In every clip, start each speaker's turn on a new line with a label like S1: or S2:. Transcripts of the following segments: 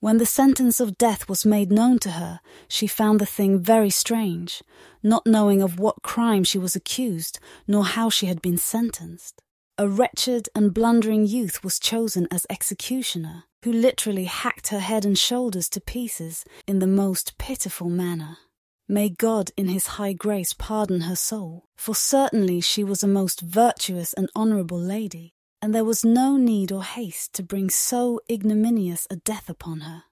S1: When the sentence of death was made known to her, she found the thing very strange, not knowing of what crime she was accused, nor how she had been sentenced. A wretched and blundering youth was chosen as executioner, who literally hacked her head and shoulders to pieces in the most pitiful manner. May God in his high grace pardon her soul, for certainly she was a most virtuous and honourable lady, and there was no need or haste to bring so ignominious a death upon her.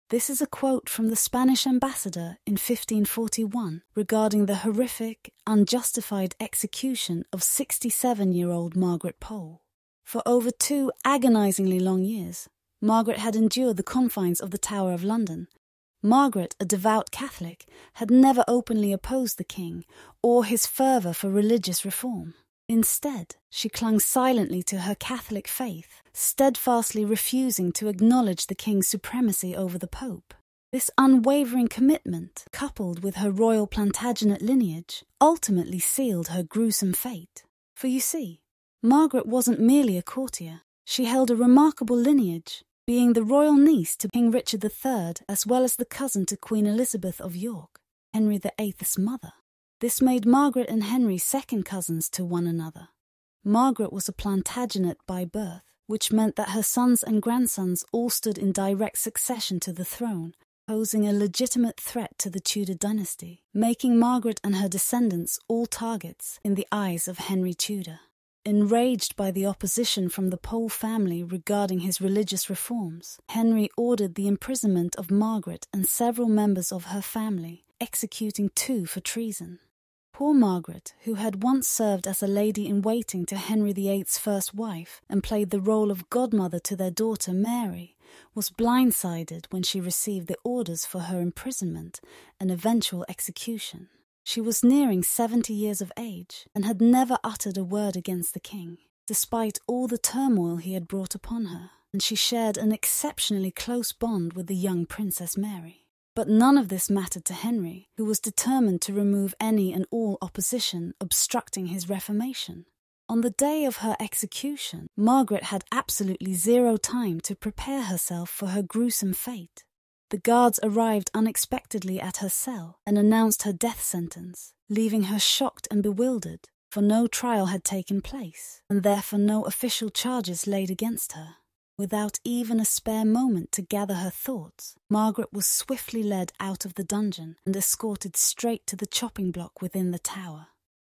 S1: This is a quote from the Spanish ambassador in 1541 regarding the horrific, unjustified execution of 67-year-old Margaret Pole. For over 2 agonizingly long years, Margaret had endured the confines of the Tower of London. Margaret, a devout Catholic, had never openly opposed the king or his fervour for religious reform. Instead, she clung silently to her Catholic faith, steadfastly refusing to acknowledge the king's supremacy over the Pope. This unwavering commitment, coupled with her royal Plantagenet lineage, ultimately sealed her gruesome fate. For you see, Margaret wasn't merely a courtier. She held a remarkable lineage, being the royal niece to King Richard III as well as the cousin to Queen Elizabeth of York, Henry VIII's mother. This made Margaret and Henry second cousins to one another. Margaret was a Plantagenet by birth, which meant that her sons and grandsons all stood in direct succession to the throne, posing a legitimate threat to the Tudor dynasty, making Margaret and her descendants all targets in the eyes of Henry Tudor. Enraged by the opposition from the Pole family regarding his religious reforms, Henry ordered the imprisonment of Margaret and several members of her family, executing 2 for treason. Poor Margaret, who had once served as a lady-in-waiting to Henry VIII's first wife and played the role of godmother to their daughter Mary, was blindsided when she received the orders for her imprisonment and eventual execution. She was nearing 70 years of age and had never uttered a word against the king, despite all the turmoil he had brought upon her, and she shared an exceptionally close bond with the young Princess Mary. But none of this mattered to Henry, who was determined to remove any and all opposition obstructing his reformation. On the day of her execution, Margaret had absolutely 0 time to prepare herself for her gruesome fate. The guards arrived unexpectedly at her cell and announced her death sentence, leaving her shocked and bewildered, for no trial had taken place, and therefore no official charges laid against her. Without even a spare moment to gather her thoughts, Margaret was swiftly led out of the dungeon and escorted straight to the chopping block within the tower.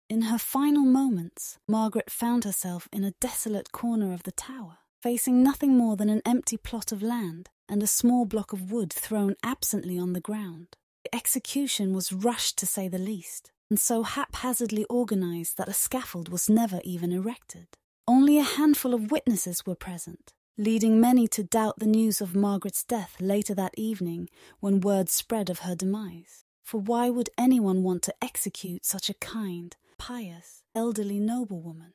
S1: In her final moments, Margaret found herself in a desolate corner of the tower, facing nothing more than an empty plot of land and a small block of wood thrown absently on the ground. The execution was rushed to say the least, and so haphazardly organised that a scaffold was never even erected. Only a handful of witnesses were present, leading many to doubt the news of Margaret's death later that evening when word spread of her demise. For why would anyone want to execute such a kind, pious, elderly noblewoman?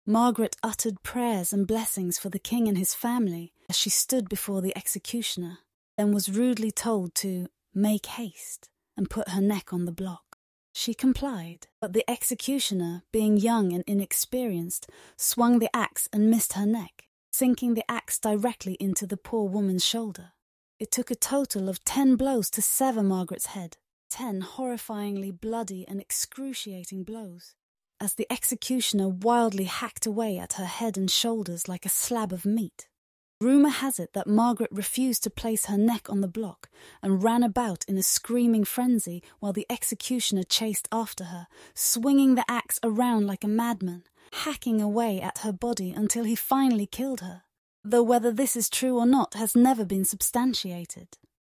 S1: Margaret uttered prayers and blessings for the king and his family as she stood before the executioner, then was rudely told to make haste and put her neck on the block. She complied, but the executioner, being young and inexperienced, swung the axe and missed her neck, sinking the axe directly into the poor woman's shoulder. It took a total of 10 blows to sever Margaret's head, 10 horrifyingly bloody and excruciating blows, as the executioner wildly hacked away at her head and shoulders like a slab of meat. Rumour has it that Margaret refused to place her neck on the block and ran about in a screaming frenzy while the executioner chased after her, swinging the axe around like a madman, hacking away at her body until he finally killed her, though whether this is true or not has never been substantiated.